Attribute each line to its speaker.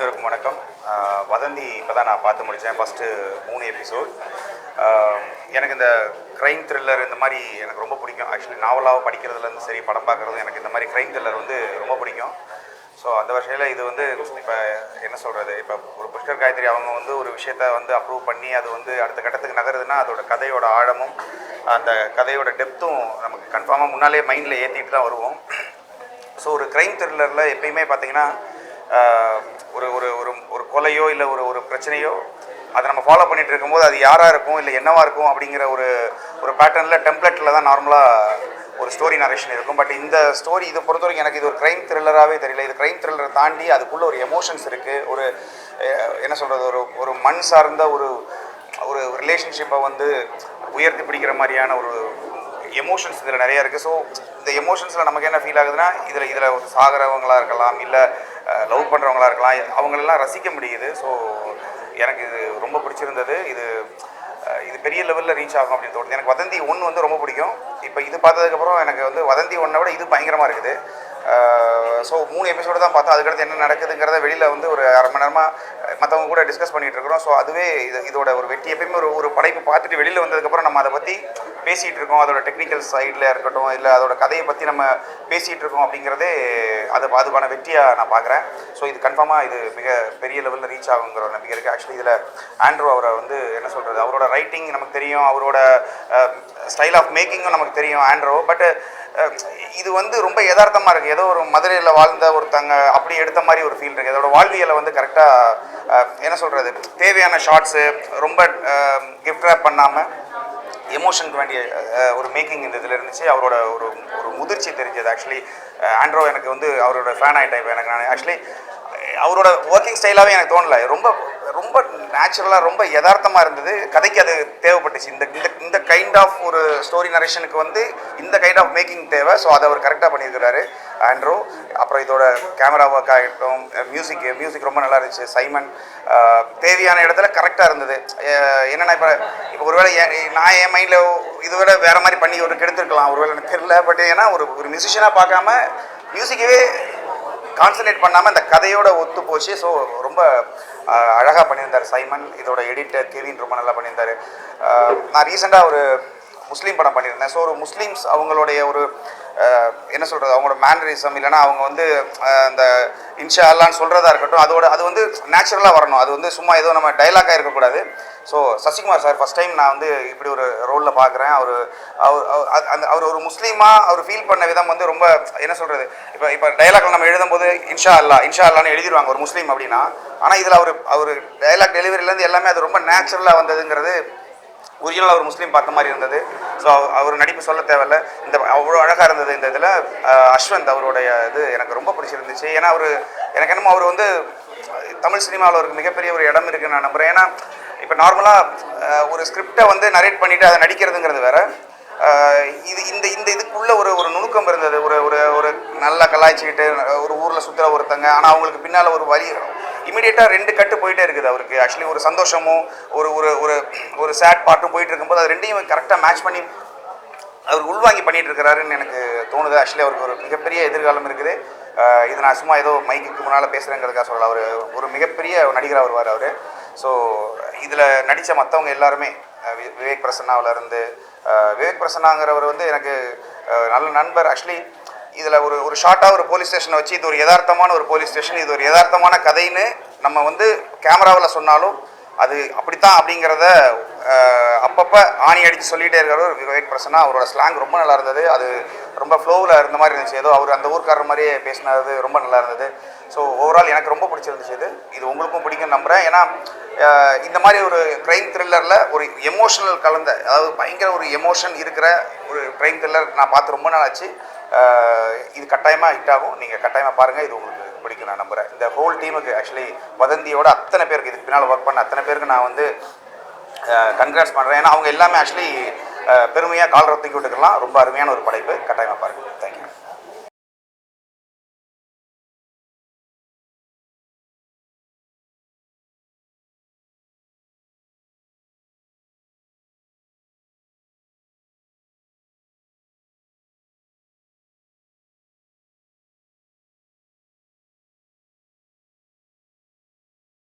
Speaker 1: அனைவருக்கும் வணக்கம். வதந்தி இப்போ தான் நான் பார்த்து முடித்தேன். First 3 episode. எனக்கு இந்த க்ரைம் த்ரில்லர் இந்த மாதிரி எனக்கு ரொம்ப பிடிக்கும். ஆக்சுவலி நாவலாக படிக்கிறதுலேருந்து சரி, படம் பார்க்குறதும் எனக்கு இந்த மாதிரி க்ரைம் த்ரில்லர் வந்து ரொம்ப பிடிக்கும். ஸோ அந்த வகையில் இது வந்து இப்போ என்ன சொல்கிறது, இப்போ ஒரு புஷ்கர் காயத்ரி அவங்க வந்து ஒரு விஷயத்தை வந்து அப்ரூவ் பண்ணி அது வந்து அடுத்த கட்டத்துக்கு நகருதுன்னா அதோட கதையோட ஆழமும் அந்த கதையோட டெப்த்தும் நமக்கு கன்ஃபார்மாக முன்னாலே மைண்டில் ஏற்றிட்டு தான் வருவோம். ஸோ ஒரு க்ரைம் த்ரில்லரில் எப்பயுமே பார்த்தீங்கன்னா ஒரு ஒரு ஒரு ஒரு கொலையோ இல்லை ஒரு ஒரு பிரச்சனையோ அதை நம்ம ஃபாலோ பண்ணிகிட்டு இருக்கும்போது அது யாராக இருக்கும் இல்லை என்னவாக இருக்கும் அப்படிங்கிற ஒரு ஒரு பேட்டர்னில் டெம்ப்ளேட்டில் தான் நார்மலாக ஒரு ஸ்டோரி நரேஷன் இருக்கும். பட் இந்த ஸ்டோரி இதை பொறுத்த வரைக்கும் எனக்கு இது ஒரு க்ரைம் த்ரில்லராகவே தெரியல. இது க்ரைம் த்ரில்லரை தாண்டி அதுக்குள்ளே ஒரு எமோஷன்ஸ் இருக்குது. ஒரு என்ன சொல்கிறது, ஒரு ஒரு மண் சார்ந்த ஒரு ஒரு ரிலேஷன்ஷிப்பை வந்து உயர்த்தி பிடிக்கிற மாதிரியான ஒரு எமோஷன்ஸ் இதில் நிறையா இருக்குது. ஸோ இந்த எமோஷன்ஸில் நமக்கு என்ன ஃபீல் ஆகுதுன்னா இதில் ஒரு சாகிறவங்களாக இருக்கலாம், இல்லை லவ் பண்ணுறவங்களாக இருக்கலாம், அவங்களெல்லாம் ரசிக்க முடியுது. ஸோ எனக்கு இது ரொம்ப பிடிச்சிருந்தது. இது பெரிய லெவலில் ரீச் ஆகும் அப்படின்னு தோணுது. எனக்கு வதந்தி 1 வந்து ரொம்ப பிடிக்கும். இப்போ இது பார்த்ததுக்கப்புறம் எனக்கு வந்து வதந்தி 1 விட இது பயங்கரமாக இருக்குது. ஸோ 3 எபிசோடு தான் பார்த்தோம். அதுக்கடுத்து என்ன நடக்குதுங்கிறத வெளியில் வந்து ஒரு அரை மணி நேரமாக மற்றவங்க கூட டிஸ்கஸ் பண்ணிகிட்டு இருக்கிறோம். ஸோ அதுவே இதோட ஒரு வெற்றி. எப்பயுமே ஒரு படைப்பு பார்த்துட்டு வெளியில் வந்ததுக்கப்புறம் நம்ம அதை பற்றி பேசிகிட்டு இருக்கோம். அதோட டெக்னிக்கல் சைடில் இருக்கட்டும், இல்லை அதோட கதையை பற்றி நம்ம பேசிகிட்டு இருக்கோம் அப்படிங்கிறதே அதுக்கான வெற்றியாக நான் பார்க்குறேன். ஸோ இது கன்ஃபார்மாக இது மிக பெரிய லெவலில் ரீச் ஆகுங்கிற ஒரு நம்பிக்கை இருக்குது. ஆக்சுவலி இதில் ஆண்ட்ரூ அவரை வந்து என்ன சொல்கிறது, அவரோட ரைட்டிங் நமக்கு தெரியும், அவரோட ஸ்டைல் ஆஃப் மேக்கிங்கும் நமக்கு தெரியும் ஆண்ட்ரூ. பட் இது வந்து ரொம்ப யதார்த்தமாக இருக்குது. ஏதோ ஒரு மதுரையில் வாழ்ந்த ஒருத்தங்க அப்படி எடுத்த மாதிரி ஒரு ஃபீல் இருக்குது. அதோட வாழ்வியலை வந்து கரெக்டாக என்ன சொல்கிறது, தேவையான ஷார்ட்ஸு ரொம்ப கிஃப்ட் ரேப் பண்ணாமல் எமோஷனுக்கு வேண்டிய ஒரு மேக்கிங் இந்த இதில் இருந்துச்சு. அவரோட ஒரு ஒரு முதிர்ச்சி தெரிஞ்சது. ஆக்சுவலி ஆண்ட்ரோ எனக்கு வந்து அவரோட ஃபேன் ஆகிட்டேன். இப்போ எனக்கு நான் ஆக்சுவலி அவரோட ஒர்க்கிங் ஸ்டைலாகவே எனக்கு தோணலை. ரொம்ப ரொம்ப நேச்சுரலாக ரொம்ப யதார்த்தமாக இருந்தது. கதைக்கு அது தேவைப்பட்டுச்சு. இந்த இந்த கைண்ட் ஆஃப் ஒரு ஸ்டோரி நரேஷனுக்கு வந்து இந்த கைண்ட் ஆஃப் மேக்கிங் தேவை. ஸோ அதை அவர் கரெக்டாக பண்ணியிருக்கிறாரு ஆண்ட்ரூ. அப்புறம் இதோட கேமரா ஒர்க் ஆகிட்டோம், மியூசிக் ரொம்ப நல்லா இருந்துச்சு. சைமன் தேவையான இடத்துல கரெக்டாக இருந்தது. என்னென்னா இப்போ ஒருவேளை நான் என் மைண்டில் இதை விட வேறு மாதிரி பண்ணி ஒரு கெடுத்துருக்கலாம் ஒருவேளை, எனக்கு தெரியல. பட் ஏன்னா ஒரு மியூசிஷியனாக பார்க்காம மியூசிக்கவே கான்சன்ட்ரேட் பண்ணாமல் இந்த கதையோட ஒத்து போச்சு. ஸோ ரொம்ப அழகாக பண்ணியிருந்தார் சைமன். இதோட எடிட்டர் கெவின் ரொம்ப நல்லா பண்ணியிருந்தார். நான் ரீசெண்டாக ஒரு முஸ்லீம் படம் பண்ணியிருந்தேன். ஸோ ஒரு முஸ்லீம்ஸ் அவங்களுடைய ஒரு என்ன சொல்கிறது, அவங்களோட மேனரிசம் இல்லைனா அவங்க வந்து அந்த இன்ஷா அல்லான்னு சொல்கிறதா இருக்கட்டும், அது வந்து நேச்சுரலாக வரணும். அது வந்து சும்மா ஏதோ நம்ம டைலாக்காக இருக்கக்கூடாது. So Sasikumar sir first time நான் வந்து இப்படி ஒரு ரோலில் பார்க்குறேன். அவர் ஒரு முஸ்லீமாக அவர் ஃபீல் பண்ண விதம் வந்து ரொம்ப என்ன சொல்கிறது, இப்போ டைலாக்ல நம்ம எழுதும்போது இன்ஷா அல்லான்னு எழுதிடுவாங்க ஒரு முஸ்லீம் அப்படின்னா. ஆனால் இதில் அவர் டைலாக் டெலிவரியிலேருந்து எல்லாமே அது ரொம்ப நேச்சுரலாக வந்ததுங்கிறது ஒரிஜினல் ஒரு முஸ்லீம் பார்த்த மாதிரி இருந்தது. ஸோ அவர் நடிப்பு சொல்ல தேவையில்ல. இந்த அவ்வளோ அழகாக இருந்தது. இந்த இதில் அஸ்வந்த் அவருடைய இது எனக்கு ரொம்ப பிடிச்சிருந்துச்சு. ஏன்னா எனக்கு என்னமோ அவர் வந்து தமிழ் சினிமாவில் ஒரு மிகப்பெரிய ஒரு இடம் இருக்குன்னு நான் நம்புகிறேன். ஏன்னா இப்போ நார்மலாக ஒரு ஸ்கிரிப்டை வந்து நரேட் பண்ணிவிட்டு அதை நடிக்கிறதுங்கிறது வேறு. இந்த இதுக்குள்ளே ஒரு நுணுக்கம் இருந்தது. ஒரு நல்லா கலாய்ச்சிக்கிட்டு ஒரு ஊரில் சுற்றுற ஒருத்தங்க, ஆனால் அவங்களுக்கு பின்னால் ஒரு வரி இமீடியட்டாக 2 கட்டு போயிட்டே இருக்குது அவருக்கு. ஆக்சுவலி ஒரு சந்தோஷமும் ஒரு சேட் பாட்டும் போயிட்டு இருக்கும்போது அது ரெண்டையும் கரெக்டாக மேட்ச் பண்ணி அவர் உள்வாங்கி பண்ணிகிட்டு இருக்கிறாருன்னு எனக்கு தோணுது. ஆக்சுவலி அவருக்கு ஒரு மிகப்பெரிய எதிர்காலம் இருக்குது. இது நான் சும்மா ஏதோ மைக்குக்கு முன்னால் பேசுகிறேங்கிறதுக்காக சொல்லலாம். அவர் ஒரு மிகப்பெரிய நடிகராக வருவார் அவர். ஸோ இதில் நடித்த மற்றவங்க எல்லாருமே விவேக் பிரசன்னாவிலேருந்து விவேக் பிரசன்னாங்கிறவர் வந்து எனக்கு நல்ல நண்பர். ஆக்சுவலி இதில் ஒரு ஷார்ட்டாக ஒரு போலீஸ் ஸ்டேஷனை வச்சு இது ஒரு யதார்த்தமான ஒரு போலீஸ் ஸ்டேஷன், இது ஒரு யதார்த்தமான கதைன்னு நம்ம வந்து கேமராவில் சொன்னாலும் அது அப்படித்தான் அப்படிங்கிறத அப்பப்போ ஆணி அடித்து சொல்லிகிட்டே இருக்கிறவர் விவேக் பிரசன்னா. அவரோட ஸ்லாங் ரொம்ப நல்லா இருந்தது. அது ரொம்ப ஃப்ளோவில் இருந்த மாதிரி இருந்துச்சு. ஏதோ அவர் அந்த ஊர்க்காரர் மாதிரியே பேசினது ரொம்ப நல்லா இருந்தது. ஸோ ஓவரால் எனக்கு ரொம்ப பிடிச்சிருந்துச்சு. இது உங்களுக்கும் பிடிக்கும்னு நம்புகிறேன். ஏன்னா இந்த மாதிரி ஒரு க்ரைம் த்ரில்லரில் ஒரு எமோஷனல் கலந்த, அதாவது பயங்கர ஒரு எமோஷன் இருக்கிற ஒரு க்ரைம் த்ரில்லர் நான் பார்த்து ரொம்ப நாள் ஆச்சு. இது கட்டாயமாக ஹிட் ஆகும். நீங்கள் கட்டாயமாக பாருங்கள். இது உங்களுக்கு பிடிக்கும் நான் நம்புகிறேன். இந்த ஹோல் டீமுக்கு ஆக்சுவலி வதந்தியோட அத்தனை பேருக்கு, இதுக்கு பின்னால் ஒர்க் பண்ண அத்தனை பேருக்கு நான் வந்து கன்க்ராட்ஸ் பண்ணுறேன். ஏன்னா அவங்க எல்லாமே ஆக்சுவலி பெருமையாக கால் ரத்திக்கு விட்டுக்கலாம். ரொம்ப அருமையான ஒரு படைப்பு. கட்டாயமாக பாருங்கள்.